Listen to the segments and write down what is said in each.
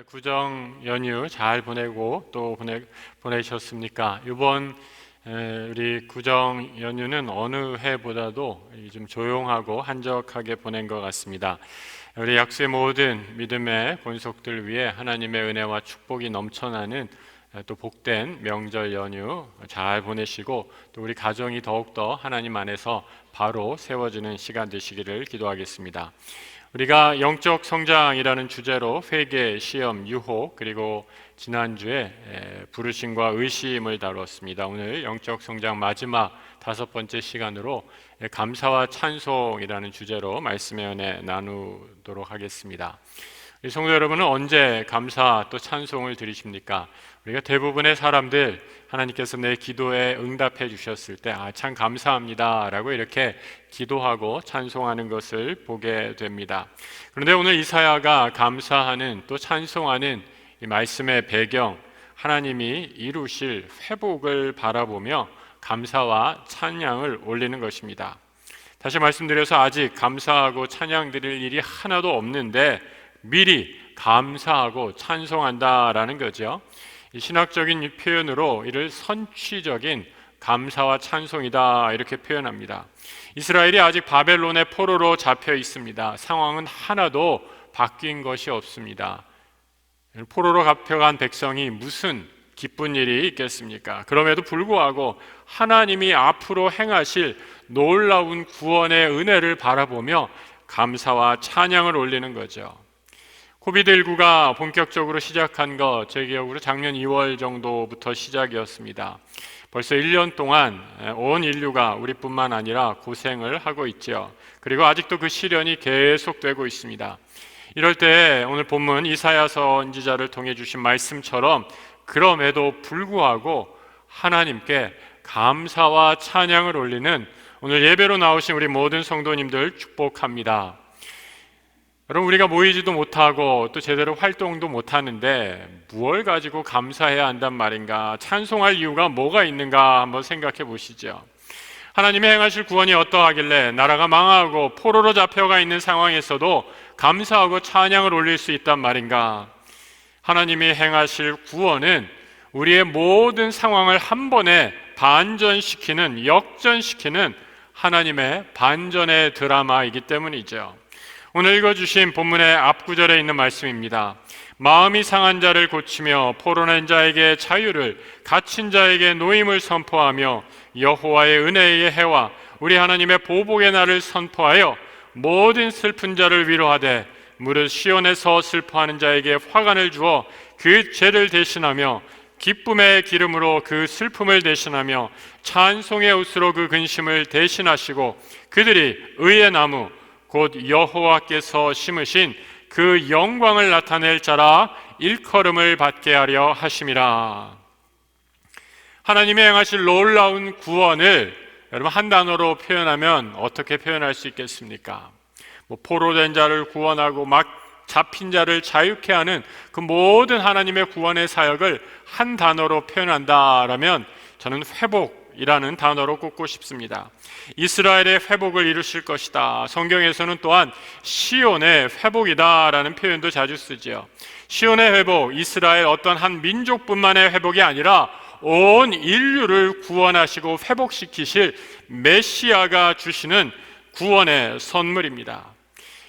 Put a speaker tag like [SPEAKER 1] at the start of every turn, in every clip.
[SPEAKER 1] 구정 연휴 잘 보내고 또 보내셨습니까? 이번 우리 구정 연휴는 어느 해보다도 좀 조용하고 한적하게 보낸 것 같습니다. 우리 약수의 모든 믿음의 본속들 위해 하나님의 은혜와 축복이 넘쳐나는 또 복된 명절 연휴 잘 보내시고 또 우리 가정이 더욱더 하나님 안에서 바로 세워지는 시간 되시기를 기도하겠습니다. 우리가 영적 성장이라는 주제로 회개, 시험, 유혹 그리고 지난주에 부르심과 의심을 다루었습니다. 오늘 영적 성장 마지막 5번째 시간으로 감사와 찬송이라는 주제로 말씀의 은혜 나누도록 하겠습니다. 우리 성도 여러분은 언제 감사 또 찬송을 드리십니까? 우리가 대부분의 사람들 하나님께서 내 기도에 응답해 주셨을 때 참 감사합니다 라고 이렇게 기도하고 찬송하는 것을 보게 됩니다. 그런데 오늘 이사야가 감사하는 또 찬송하는 이 말씀의 배경, 하나님이 이루실 회복을 바라보며 감사와 찬양을 올리는 것입니다. 다시 말씀드려서 아직 감사하고 찬양 드릴 일이 하나도 없는데 미리 감사하고 찬송한다라는 거죠. 이 신학적인 표현으로 이를 선취적인 감사와 찬송이다 이렇게 표현합니다. 이스라엘이 아직 바벨론의 포로로 잡혀 있습니다. 상황은 하나도 바뀐 것이 없습니다. 포로로 잡혀간 백성이 무슨 기쁜 일이 있겠습니까? 그럼에도 불구하고 하나님이 앞으로 행하실 놀라운 구원의 은혜를 바라보며 감사와 찬양을 올리는 거죠. 코비드19가 본격적으로 시작한 것, 제 기억으로 작년 2월 정도부터 시작이었습니다. 벌써 1년 동안 온 인류가 우리뿐만 아니라 고생을 하고 있죠. 그리고 아직도 그 시련이 계속되고 있습니다. 이럴 때 오늘 본문 이사야 선지자를 통해 주신 말씀처럼 그럼에도 불구하고 하나님께 감사와 찬양을 올리는 오늘 예배로 나오신 우리 모든 성도님들 축복합니다. 여러분, 우리가 모이지도 못하고 또 제대로 활동도 못하는데 무엇을 가지고 감사해야 한단 말인가? 찬송할 이유가 뭐가 있는가 한번 생각해 보시죠. 하나님의 행하실 구원이 어떠하길래 나라가 망하고 포로로 잡혀가 있는 상황에서도 감사하고 찬양을 올릴 수 있단 말인가? 하나님이 행하실 구원은 우리의 모든 상황을 한 번에 반전시키는, 역전시키는 하나님의 반전의 드라마이기 때문이죠. 오늘 읽어주신 본문의 앞구절에 있는 말씀입니다. 마음이 상한 자를 고치며 포로난 자에게 자유를, 갇힌 자에게 노임을 선포하며 여호와의 은혜의 해와 우리 하나님의 보복의 날을 선포하여 모든 슬픈 자를 위로하되 무릇 시온에서 슬퍼하는 자에게 화관을 주어 그 죄를 대신하며 기쁨의 기름으로 그 슬픔을 대신하며 찬송의 옷으로 그 근심을 대신하시고 그들이 의의 나무 곧 여호와께서 심으신 그 영광을 나타낼 자라 일컬음을 받게 하려 하심이라. 하나님이 행하실 놀라운 구원을 여러분 한 단어로 표현하면 어떻게 표현할 수 있겠습니까? 포로된 자를 구원하고 막 잡힌 자를 자유케 하는 그 모든 하나님의 구원의 사역을 한 단어로 표현한다라면 저는 회복이라는 단어로 꼽고 싶습니다. 이스라엘의 회복을 이루실 것이다. 성경에서는 또한 시온의 회복이다라는 표현도 자주 쓰지요. 시온의 회복, 이스라엘 어떤 한 민족뿐만의 회복이 아니라 온 인류를 구원하시고 회복시키실 메시아가 주시는 구원의 선물입니다.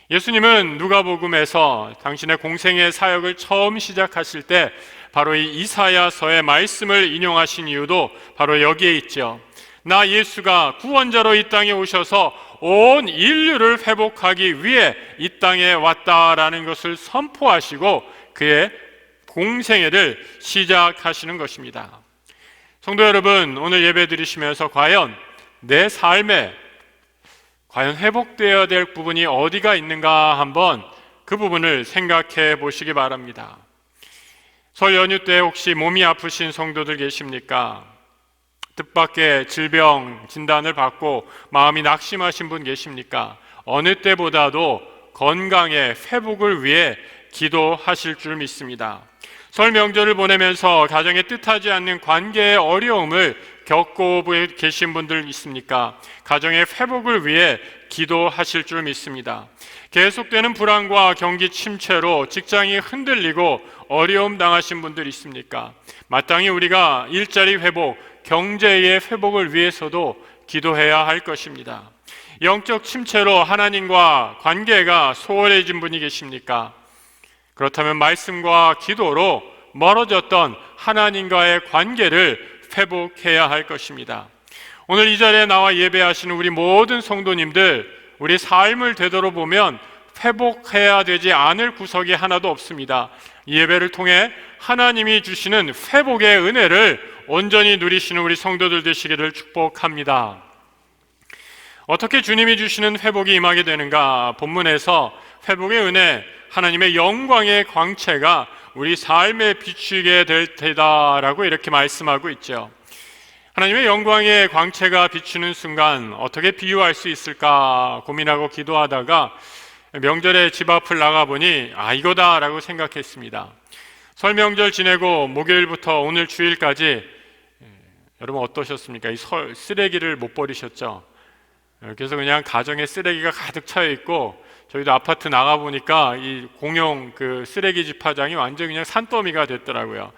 [SPEAKER 1] 예수님은 누가복음에서 당신의 공생의 사역을 처음 시작하실 때 바로 이 이사야서의 말씀을 인용하신 이유도 바로 여기에 있죠. 나 예수가 구원자로 이 땅에 오셔서 온 인류를 회복하기 위해 이 땅에 왔다라는 것을 선포하시고 그의 공생애를 시작하시는 것입니다. 성도 여러분, 오늘 예배 드리시면서 과연 내 삶에 과연 회복되어야 될 부분이 어디가 있는가 한번 그 부분을 생각해 보시기 바랍니다. 설 연휴 때 혹시 몸이 아프신 성도들 계십니까? 뜻밖의 질병 진단을 받고 마음이 낙심하신 분 계십니까? 어느 때보다도 건강의 회복을 위해 기도하실 줄 믿습니다. 설 명절을 보내면서 가정에 뜻하지 않는 관계의 어려움을 겪고 계신 분들 있습니까? 가정의 회복을 위해 기도하실 줄 믿습니다. 계속되는 불안과 경기 침체로 직장이 흔들리고 어려움 당하신 분들 있습니까? 마땅히 우리가 일자리 회복, 경제의 회복을 위해서도 기도해야 할 것입니다. 영적 침체로 하나님과 관계가 소홀해진 분이 계십니까? 그렇다면 말씀과 기도로 멀어졌던 하나님과의 관계를 회복해야 할 것입니다. 오늘 이 자리에 나와 예배하시는 우리 모든 성도님들, 우리 삶을 되돌아보면 회복해야 되지 않을 구석이 하나도 없습니다. 이 예배를 통해 하나님이 주시는 회복의 은혜를 온전히 누리시는 우리 성도들 되시기를 축복합니다. 어떻게 주님이 주시는 회복이 임하게 되는가? 본문에서 회복의 은혜, 하나님의 영광의 광채가 우리 삶에 비추게 될 테다라고 이렇게 말씀하고 있죠. 하나님의 영광의 광채가 비추는 순간 어떻게 비유할 수 있을까 고민하고 기도하다가 명절에 집 앞을 나가보니 이거다라고 생각했습니다. 설 명절 지내고 목요일부터 오늘 주일까지 여러분 어떠셨습니까? 이 쓰레기를 못 버리셨죠? 그래서 그냥 가정에 쓰레기가 가득 차여 있고, 저희도 아파트 나가보니까 이 공용 그 쓰레기 집화장이 완전 그냥 산더미가 됐더라고요.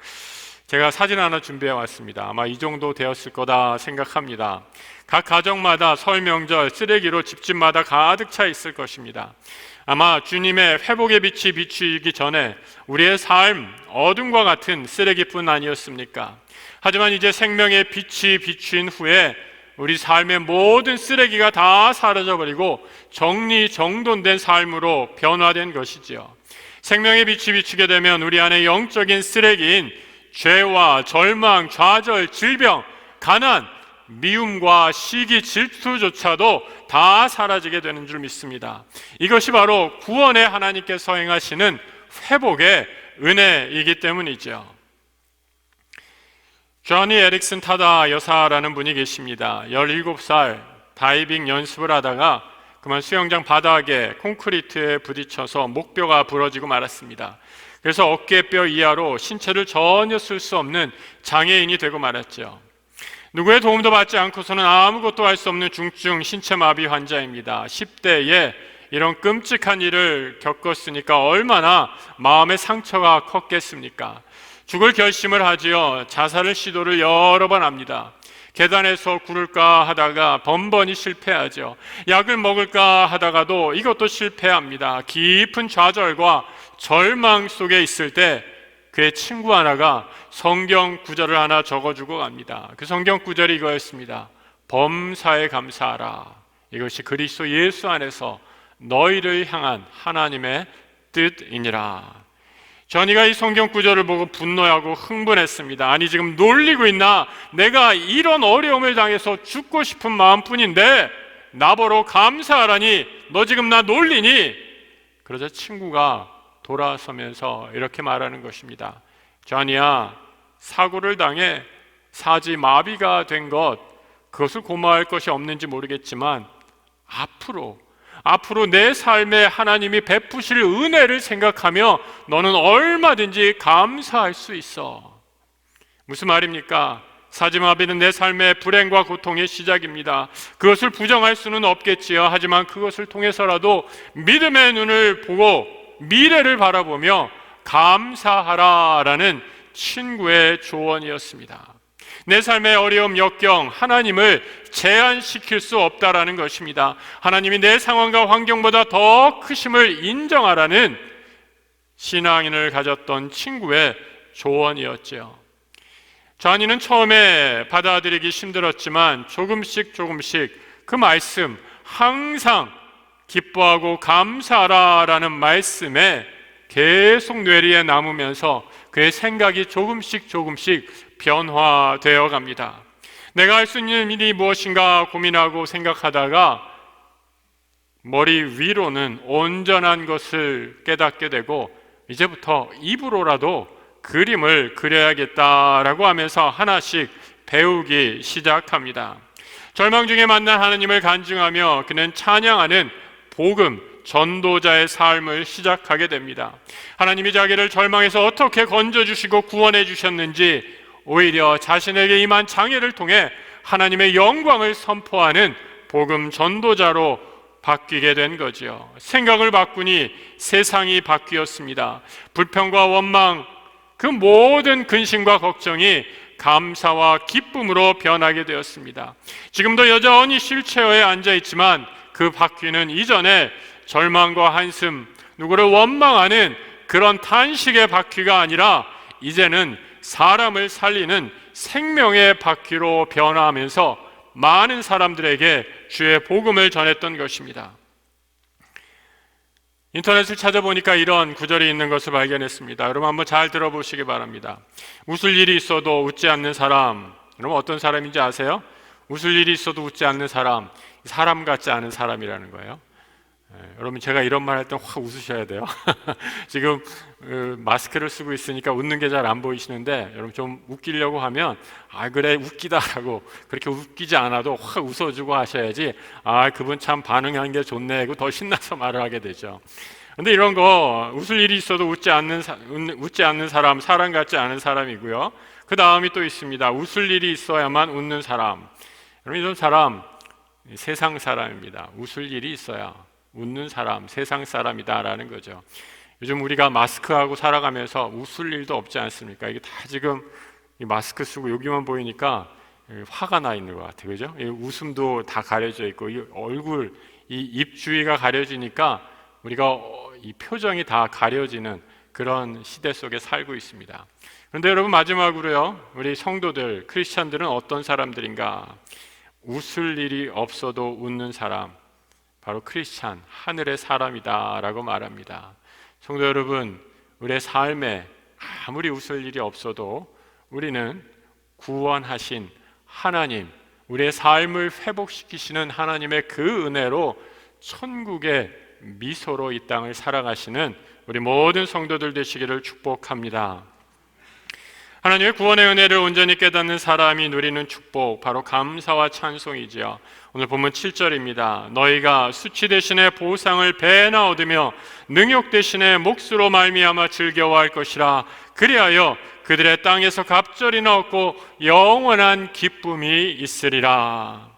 [SPEAKER 1] 제가 사진 하나 준비해 왔습니다. 아마 이 정도 되었을 거다 생각합니다. 각 가정마다 설 명절 쓰레기로 집집마다 가득 차 있을 것입니다. 아마 주님의 회복의 빛이 비추기 전에 우리의 삶 어둠과 같은 쓰레기뿐 아니었습니까? 하지만 이제 생명의 빛이 비춘 후에 우리 삶의 모든 쓰레기가 다 사라져버리고 정리정돈된 삶으로 변화된 것이지요. 생명의 빛이 비추게 되면 우리 안에 영적인 쓰레기인 죄와 절망, 좌절, 질병, 가난, 미움과 시기, 질투조차도 다 사라지게 되는 줄 믿습니다. 이것이 바로 구원의 하나님께서 행하시는 회복의 은혜이기 때문이죠. 조니 에릭슨 타다 여사라는 분이 계십니다. 17살 다이빙 연습을 하다가 그만 수영장 바닥에 콘크리트에 부딪혀서 목뼈가 부러지고 말았습니다. 그래서 어깨뼈 이하로 신체를 전혀 쓸 수 없는 장애인이 되고 말았죠. 누구의 도움도 받지 않고서는 아무것도 할 수 없는 중증 신체마비 환자입니다. 10대에 이런 끔찍한 일을 겪었으니까 얼마나 마음의 상처가 컸겠습니까? 죽을 결심을 하지요. 자살을 시도를 여러 번 합니다. 계단에서 구를까 하다가 번번이 실패하죠. 약을 먹을까 하다가도 이것도 실패합니다. 깊은 좌절과 절망 속에 있을 때 그의 친구 하나가 성경 구절을 하나 적어주고 갑니다. 그 성경 구절이 이거였습니다. 범사에 감사하라. 이것이 그리스도 예수 안에서 너희를 향한 하나님의 뜻이니라. 저니가 이 성경 구절을 보고 분노하고 흥분했습니다. 아니 지금 놀리고 있나? 내가 이런 어려움을 당해서 죽고 싶은 마음뿐인데 나보러 감사하라니 너 지금 나 놀리니? 그러자 친구가 돌아서면서 이렇게 말하는 것입니다. 저니야, 사고를 당해 사지 마비가 된 것, 그것을 고마워할 것이 없는지 모르겠지만 앞으로 내 삶에 하나님이 베푸실 은혜를 생각하며 너는 얼마든지 감사할 수 있어. 무슨 말입니까? 사지마비는 내 삶의 불행과 고통의 시작입니다. 그것을 부정할 수는 없겠지요. 하지만 그것을 통해서라도 믿음의 눈을 보고 미래를 바라보며 감사하라라는 친구의 조언이었습니다. 내 삶의 어려움, 역경, 하나님을 제한시킬 수 없다라는 것입니다. 하나님이 내 상황과 환경보다 더 크심을 인정하라는 신앙인을 가졌던 친구의 조언이었죠. 저니는 처음에 받아들이기 힘들었지만 조금씩 그 말씀, 항상 기뻐하고 감사하라라는 말씀에 계속 뇌리에 남으면서 그의 생각이 조금씩 변화되어 갑니다. 내가 할 수 있는 일이 무엇인가 고민하고 생각하다가 머리 위로는 온전한 것을 깨닫게 되고 이제부터 입으로라도 그림을 그려야겠다라고 하면서 하나씩 배우기 시작합니다. 절망 중에 만난 하나님을 간증하며 그는 찬양하는 복음 전도자의 삶을 시작하게 됩니다. 하나님이 자기를 절망에서 어떻게 건져주시고 구원해 주셨는지 오히려 자신에게 임한 장애를 통해 하나님의 영광을 선포하는 복음 전도자로 바뀌게 된 거지요. 생각을 바꾸니 세상이 바뀌었습니다. 불평과 원망, 그 모든 근심과 걱정이 감사와 기쁨으로 변하게 되었습니다. 지금도 여전히 휠체어에 앉아 있지만 그 바퀴는 이전에 절망과 한숨, 누구를 원망하는 그런 탄식의 바퀴가 아니라 이제는 사람을 살리는 생명의 바퀴로 변화하면서 많은 사람들에게 주의 복음을 전했던 것입니다. 인터넷을 찾아보니까 이런 구절이 있는 것을 발견했습니다. 여러분 한번 잘 들어보시기 바랍니다. 웃을 일이 있어도 웃지 않는 사람, 여러분 어떤 사람인지 아세요? 웃을 일이 있어도 웃지 않는 사람, 사람 같지 않은 사람이라는 거예요. 여러분 제가 이런 말 할 때 확 웃으셔야 돼요. 지금 마스크를 쓰고 있으니까 웃는 게 잘 안 보이시는데 여러분 좀 웃기려고 하면 아 그래 웃기다라고 그렇게 웃기지 않아도 확 웃어주고 하셔야지 아 그분 참 반응하는 게 좋네 하고 더 신나서 말을 하게 되죠. 근데 이런 거 웃을 일이 있어도 웃지 않는 사람, 사람 같지 않은 사람이고요. 그 다음이 또 있습니다. 웃을 일이 있어야만 웃는 사람. 여러분 이런 사람 세상 사람입니다. 웃을 일이 있어야 웃는 사람, 세상 사람이다라는 거죠. 요즘 우리가 마스크하고 살아가면서 웃을 일도 없지 않습니까? 이게 다 지금 이 마스크 쓰고 여기만 보이니까 화가 나 있는 것 같아요. 그죠? 웃음도 다 가려져 있고 이 얼굴, 이 입 주위가 가려지니까 우리가 이 표정이 다 가려지는 그런 시대 속에 살고 있습니다. 그런데 여러분 마지막으로요. 우리 성도들, 크리스찬들은 어떤 사람들인가? 웃을 일이 없어도 웃는 사람, 바로 크리스찬, 하늘의 사람이다라고 말합니다. 성도 여러분, 우리의 삶에 아무리 웃을 일이 없어도 우리는 구원하신 하나님, 우리의 삶을 회복시키시는 하나님의 그 은혜로 천국의 미소로 이 땅을 살아가시는 우리 모든 성도들 되시기를 축복합니다. 하나님의 구원의 은혜를 온전히 깨닫는 사람이 누리는 축복, 바로 감사와 찬송이지요. 오늘 본문 7절입니다. 너희가 수치 대신에 보상을 배나 얻으며 능욕 대신에 몫으로 말미암아 즐거워할 것이라. 그리하여 그들의 땅에서 갑절이나 얻고 영원한 기쁨이 있으리라.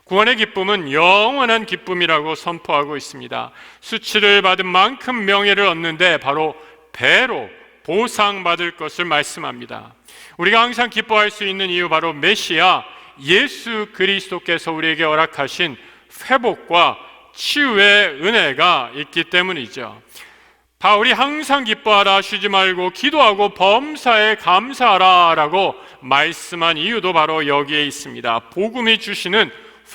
[SPEAKER 1] 구원의 기쁨은 영원한 기쁨이라고 선포하고 있습니다. 수치를 받은 만큼 명예를 얻는데 바로 배로 보상받을 것을 말씀합니다. 우리가 항상 기뻐할 수 있는 이유 바로 메시아 예수 그리스도께서 우리에게 허락하신 회복과 치유의 은혜가 있기 때문이죠. 바울이 항상 기뻐하라, 쉬지 말고 기도하고 범사에 감사하라 라고 말씀한 이유도 바로 여기에 있습니다. 복음이 주시는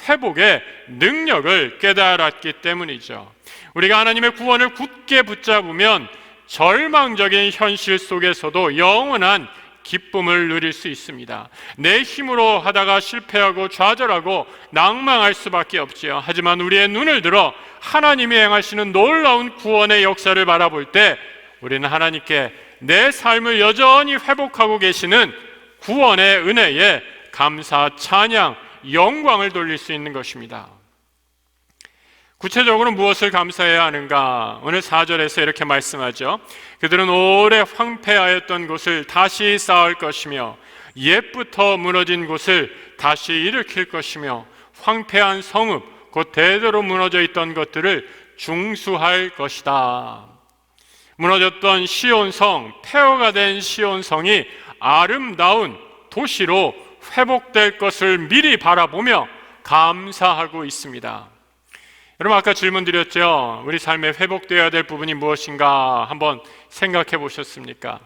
[SPEAKER 1] 회복의 능력을 깨달았기 때문이죠. 우리가 하나님의 구원을 굳게 붙잡으면 절망적인 현실 속에서도 영원한 기쁨을 누릴 수 있습니다. 내 힘으로 하다가 실패하고 좌절하고 낭망할 수밖에 없지요. 하지만 우리의 눈을 들어 하나님이 행하시는 놀라운 구원의 역사를 바라볼 때 우리는 하나님께 내 삶을 여전히 회복하고 계시는 구원의 은혜에 감사, 찬양, 영광을 돌릴 수 있는 것입니다. 구체적으로 무엇을 감사해야 하는가? 오늘 4절에서 이렇게 말씀하죠. 그들은 오래 황폐하였던 곳을 다시 쌓을 것이며 옛부터 무너진 곳을 다시 일으킬 것이며 황폐한 성읍, 곧 대대로 무너져 있던 것들을 중수할 것이다. 무너졌던 시온성, 폐허가 된 시온성이 아름다운 도시로 회복될 것을 미리 바라보며 감사하고 있습니다. 여러분 아까 질문 드렸죠. 우리 삶에 회복되어야 될 부분이 무엇인가 한번 생각해 보셨습니까?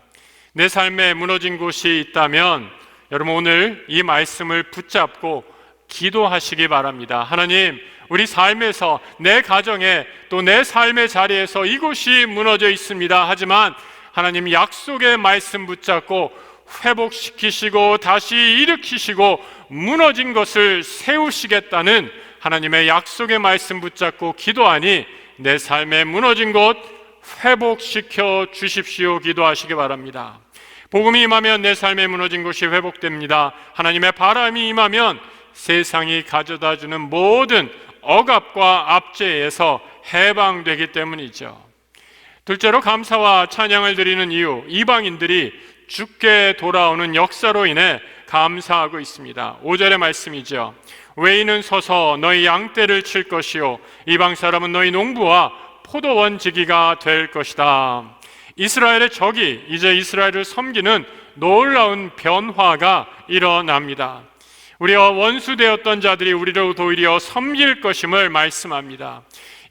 [SPEAKER 1] 내 삶에 무너진 곳이 있다면 여러분 오늘 이 말씀을 붙잡고 기도하시기 바랍니다. 하나님, 우리 삶에서 내 가정에 또 내 삶의 자리에서 이곳이 무너져 있습니다. 하지만 하나님 약속의 말씀 붙잡고 회복시키시고 다시 일으키시고 무너진 것을 세우시겠다는 하나님의 약속의 말씀 붙잡고 기도하니 내 삶에 무너진 곳 회복시켜 주십시오. 기도하시기 바랍니다. 복음이 임하면 내 삶에 무너진 곳이 회복됩니다. 하나님의 바람이 임하면 세상이 가져다주는 모든 억압과 압제에서 해방되기 때문이죠. 둘째로 감사와 찬양을 드리는 이유, 이방인들이 주께 돌아오는 역사로 인해 감사하고 있습니다. 5절의 말씀이죠. 외인은 서서 너희 양떼를 칠 것이요 이방 사람은 너희 농부와 포도원 지기가 될 것이다. 이스라엘의 적이 이제 이스라엘을 섬기는 놀라운 변화가 일어납니다. 우리와 원수되었던 자들이 우리를 도리어 섬길 것임을 말씀합니다.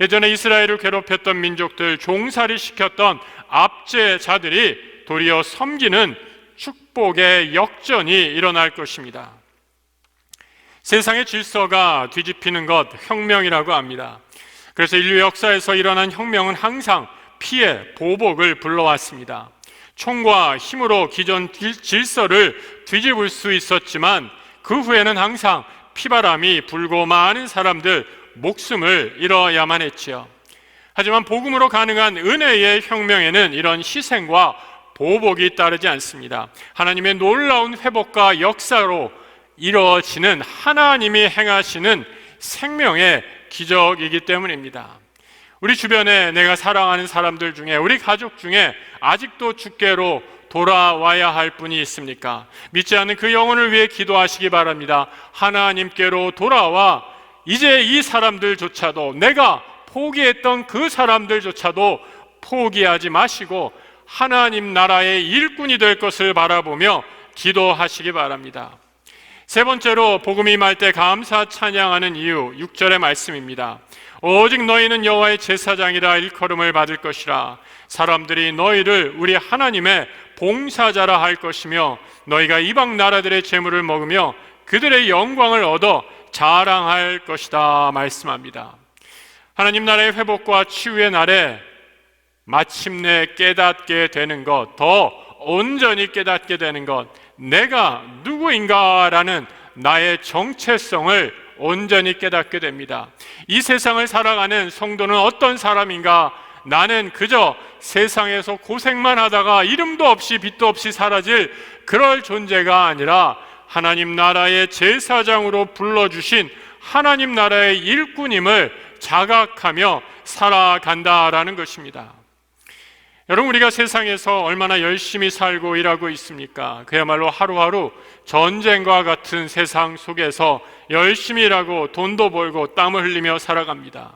[SPEAKER 1] 예전에 이스라엘을 괴롭혔던 민족들, 종살이 시켰던 압제자들이 도리어 섬기는 축복의 역전이 일어날 것입니다. 세상의 질서가 뒤집히는 것, 혁명이라고 합니다. 그래서 인류 역사에서 일어난 혁명은 항상 피해, 보복을 불러왔습니다. 총과 힘으로 기존 질서를 뒤집을 수 있었지만 그 후에는 항상 피바람이 불고 많은 사람들 목숨을 잃어야만 했지요. 하지만 복음으로 가능한 은혜의 혁명에는 이런 희생과 보복이 따르지 않습니다. 하나님의 놀라운 회복과 역사로 이루어지는 하나님이 행하시는 생명의 기적이기 때문입니다. 우리 주변에 내가 사랑하는 사람들 중에, 우리 가족 중에 아직도 주께로 돌아와야 할 분이 있습니까? 믿지 않는 그 영혼을 위해 기도하시기 바랍니다. 하나님께로 돌아와 이제 이 사람들조차도, 내가 포기했던 그 사람들조차도 포기하지 마시고 하나님 나라의 일꾼이 될 것을 바라보며 기도하시기 바랍니다. 세 번째로 복음이 임할 때 감사 찬양하는 이유, 6절의 말씀입니다. 오직 너희는 여호와의 제사장이라 일컬음을 받을 것이라. 사람들이 너희를 우리 하나님의 봉사자라 할 것이며 너희가 이방 나라들의 재물을 먹으며 그들의 영광을 얻어 자랑할 것이다 말씀합니다. 하나님 나라의 회복과 치유의 날에 마침내 깨닫게 되는 것, 더 온전히 깨닫게 되는 것, 내가 누구인가라는 나의 정체성을 온전히 깨닫게 됩니다. 이 세상을 살아가는 성도는 어떤 사람인가? 나는 그저 세상에서 고생만 하다가 이름도 없이 빛도 없이 사라질 그럴 존재가 아니라 하나님 나라의 제사장으로 불러주신 하나님 나라의 일꾼임을 자각하며 살아간다라는 것입니다. 여러분, 우리가 세상에서 얼마나 열심히 살고 일하고 있습니까? 그야말로 하루하루 전쟁과 같은 세상 속에서 열심히 일하고 돈도 벌고 땀을 흘리며 살아갑니다.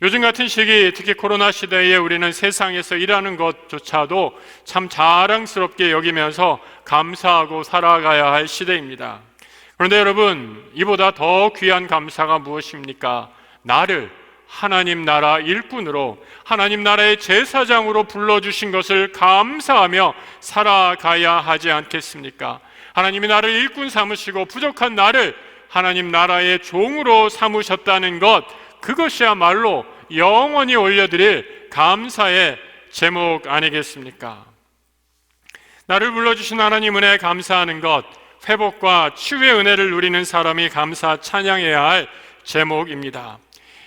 [SPEAKER 1] 요즘 같은 시기, 특히 코로나 시대에 우리는 세상에서 일하는 것조차도 참 자랑스럽게 여기면서 감사하고 살아가야 할 시대입니다. 그런데 여러분, 이보다 더 귀한 감사가 무엇입니까? 나를 하나님 나라 일꾼으로, 하나님 나라의 제사장으로 불러주신 것을 감사하며 살아가야 하지 않겠습니까? 하나님이 나를 일꾼 삼으시고 부족한 나를 하나님 나라의 종으로 삼으셨다는 것, 그것이야말로 영원히 올려드릴 감사의 제목 아니겠습니까? 나를 불러주신 하나님 은혜에 감사하는 것, 회복과 치유의 은혜를 누리는 사람이 감사 찬양해야 할 제목입니다.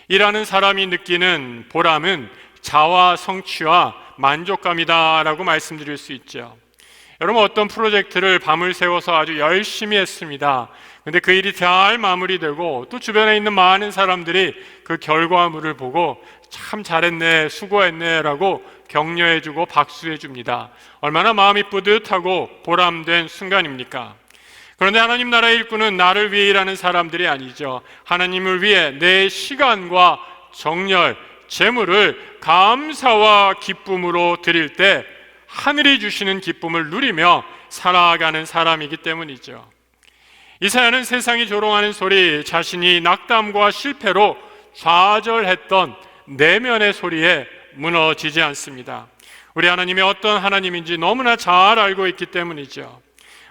[SPEAKER 1] 일하는 사람이 느끼는 보람은 자화 성취와 만족감이다라고 말씀드릴 수 있죠. 여러분, 어떤 프로젝트를 밤을 새워서 아주 열심히 했습니다. 근데 그 일이 잘 마무리되고 또 주변에 있는 많은 사람들이 그 결과물을 보고 참 잘했네, 수고했네 라고 격려해주고 박수해줍니다. 얼마나 마음이 뿌듯하고 보람된 순간입니까? 그런데 하나님 나라의 일꾼은 나를 위해 일하는 사람들이 아니죠. 하나님을 위해 내 시간과 정열, 재물을 감사와 기쁨으로 드릴 때 하늘이 주시는 기쁨을 누리며 살아가는 사람이기 때문이죠. 이사야는 세상이 조롱하는 소리, 자신이 낙담과 실패로 좌절했던 내면의 소리에 무너지지 않습니다. 우리 하나님이 어떤 하나님인지 너무나 잘 알고 있기 때문이죠.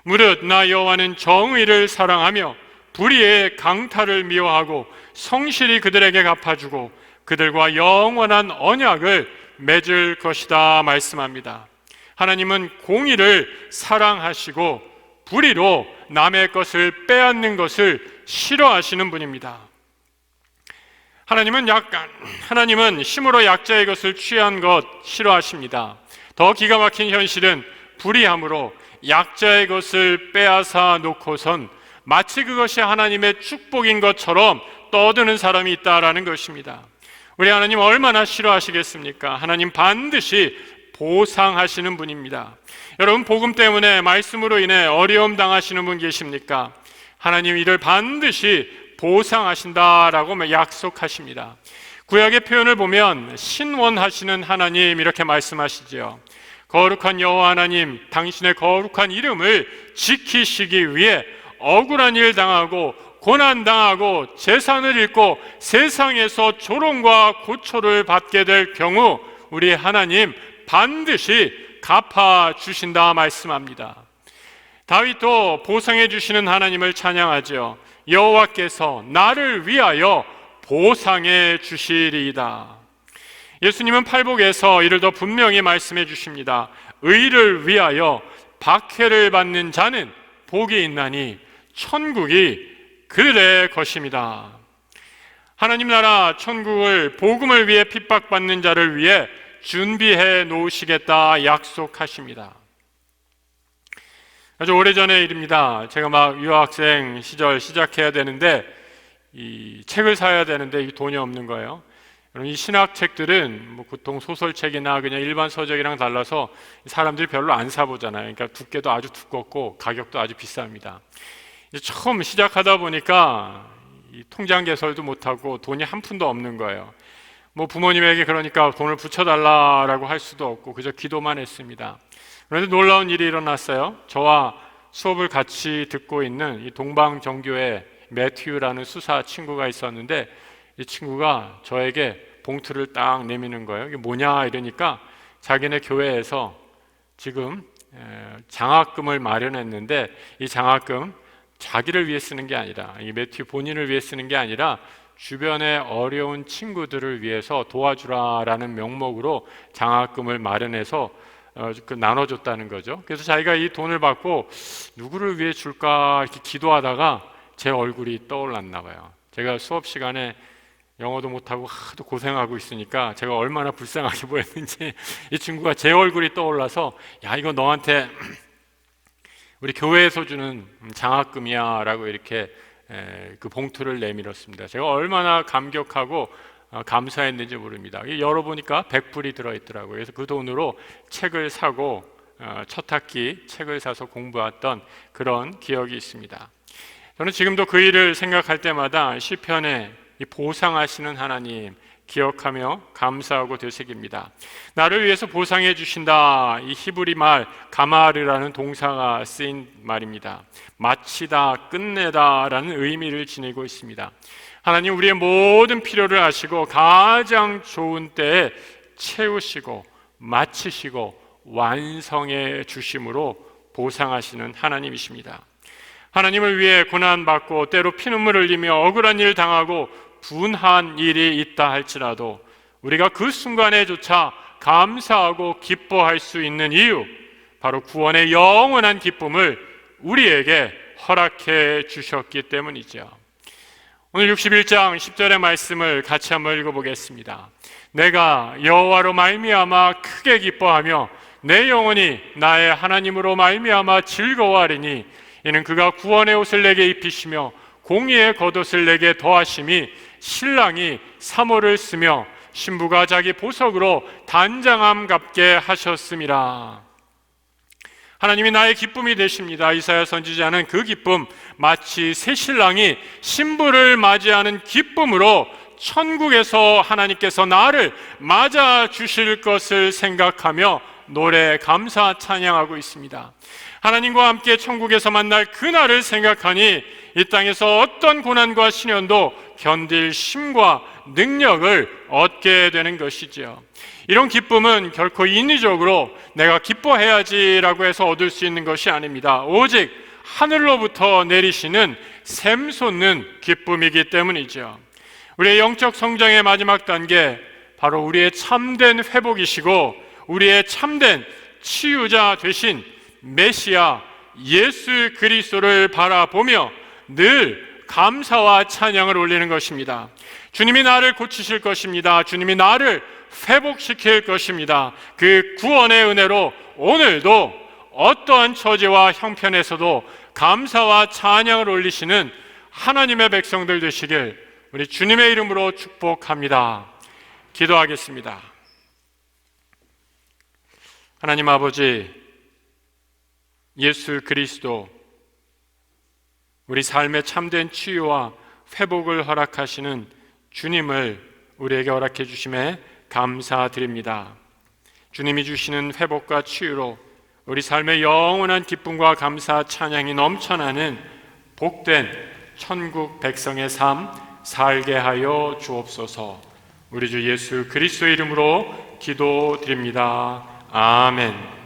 [SPEAKER 1] 무릇 나 여호와는 정의를 사랑하며 불의의 강탈을 미워하고 성실히 그들에게 갚아주고 그들과 영원한 언약을 맺을 것이다 말씀합니다. 하나님은 공의를 사랑하시고 불의로 남의 것을 빼앗는 것을 싫어하시는 분입니다. 하나님은 힘으로 약자의 것을 취한 것 싫어하십니다. 더 기가 막힌 현실은 불의함으로 약자의 것을 빼앗아 놓고선 마치 그것이 하나님의 축복인 것처럼 떠드는 사람이 있다라는 것입니다. 우리 하나님 얼마나 싫어하시겠습니까? 하나님 반드시 보상하시는 분입니다. 여러분, 복음 때문에, 말씀으로 인해 어려움 당하시는 분 계십니까? 하나님 이를 반드시 보상하신다라고 약속하십니다. 구약의 표현을 보면 신원하시는 하나님 이렇게 말씀하시지요. 거룩한 여호와 하나님, 당신의 거룩한 이름을 지키시기 위해 억울한 일 당하고 고난 당하고 재산을 잃고 세상에서 조롱과 고초를 받게 될 경우 우리 하나님 반드시 갚아 주신다 말씀합니다. 다윗도 보상해 주시는 하나님을 찬양하죠. 여호와께서 나를 위하여 보상해 주시리이다. 예수님은 팔복에서 이를 더 분명히 말씀해 주십니다. 의를 위하여 박해를 받는 자는 복이 있나니 천국이 그들의 것입니다. 하나님 나라 천국을 복음을 위해 핍박받는 자를 위해 준비해 놓으시겠다 약속하십니다. 아주 오래전의 일입니다. 제가 막 유학생 시절 시작해야 되는데 이 책을 사야 되는데 이 돈이 없는 거예요. 이 신학 책들은 뭐 보통 소설책이나 그냥 일반 서적이랑 달라서 사람들이 별로 안 사보잖아요. 그러니까 두께도 아주 두껍고 가격도 아주 비쌉니다. 처음 시작하다 보니까 이 통장 개설도 못하고 돈이 한 푼도 없는 거예요. 뭐 부모님에게 그러니까 돈을 붙여달라라고 할 수도 없고 그저 기도만 했습니다. 그런데 놀라운 일이 일어났어요. 저와 수업을 같이 듣고 있는 이 동방정교회 매튜라는 수사 친구가 있었는데 이 친구가 저에게 봉투를 딱 내미는 거예요. 이게 뭐냐 이러니까 자기네 교회에서 지금 장학금을 마련했는데 이 장학금 자기를 위해 쓰는 게 아니라 이 매튜 본인을 위해 쓰는 게 아니라 주변의 어려운 친구들을 위해서 도와주라라는 명목으로 장학금을 마련해서 나눠줬다는 거죠. 그래서 자기가 이 돈을 받고 누구를 위해 줄까 이렇게 기도하다가 제 얼굴이 떠올랐나 봐요. 제가 수업 시간에 영어도 못하고 하도 고생하고 있으니까 제가 얼마나 불쌍하게 보였는지 이 친구가 제 얼굴이 떠올라서 야 이거 너한테 우리 교회에서 주는 장학금이야 라고 이렇게 그 봉투를 내밀었습니다. 제가 얼마나 감격하고 감사했는지 모릅니다. 열어보니까 100불이 들어있더라고요. 그래서 그 돈으로 책을 사고 첫 학기 책을 사서 공부했던 그런 기억이 있습니다. 저는 지금도 그 일을 생각할 때마다 시편에 이 보상하시는 하나님 기억하며 감사하고 되새깁니다. 나를 위해서 보상해 주신다. 이 히브리 말 가마르라는 동사가 쓰인 말입니다. 마치다, 끝내다 라는 의미를 지니고 있습니다. 하나님 우리의 모든 필요를 아시고 가장 좋은 때에 채우시고 마치시고 완성해 주심으로 보상하시는 하나님이십니다. 하나님을 위해 고난받고 때로 피눈물 흘리며 억울한 일 당하고 분한 일이 있다 할지라도 우리가 그 순간에조차 감사하고 기뻐할 수 있는 이유, 바로 구원의 영원한 기쁨을 우리에게 허락해 주셨기 때문이죠. 오늘 61장 10절의 말씀을 같이 한번 읽어보겠습니다. 내가 여호와로 말미암아 크게 기뻐하며 내 영혼이 나의 하나님으로 말미암아 즐거워하리니 이는 그가 구원의 옷을 내게 입히시며 공의의 겉옷을 내게 더하심이 신랑이 사모를 쓰며 신부가 자기 보석으로 단장함 갚게 하셨음이라. 하나님이 나의 기쁨이 되십니다. 이사야 선지자는 그 기쁨 마치 새 신랑이 신부를 맞이하는 기쁨으로 천국에서 하나님께서 나를 맞아 주실 것을 생각하며 노래 감사 찬양하고 있습니다. 하나님과 함께 천국에서 만날 그날을 생각하니 이 땅에서 어떤 고난과 시련도 견딜 힘과 능력을 얻게 되는 것이지요. 이런 기쁨은 결코 인위적으로 내가 기뻐해야지라고 해서 얻을 수 있는 것이 아닙니다. 오직 하늘로부터 내리시는 샘솟는 기쁨이기 때문이죠. 우리의 영적 성장의 마지막 단계, 바로 우리의 참된 회복이시고 우리의 참된 치유자 되신 메시아 예수 그리스도를 바라보며 늘 감사와 찬양을 올리는 것입니다. 주님이 나를 고치실 것입니다. 주님이 나를 회복시킬 것입니다. 그 구원의 은혜로 오늘도 어떠한 처지와 형편에서도 감사와 찬양을 올리시는 하나님의 백성들 되시길 우리 주님의 이름으로 축복합니다. 기도하겠습니다. 하나님 아버지, 예수 그리스도 우리 삶의 참된 치유와 회복을 허락하시는 주님을 우리에게 허락해 주심에 감사드립니다. 주님이 주시는 회복과 치유로 우리 삶의 영원한 기쁨과 감사 찬양이 넘쳐나는 복된 천국 백성의 삶 살게 하여 주옵소서. 우리 주 예수 그리스도의 이름으로 기도드립니다. 아멘.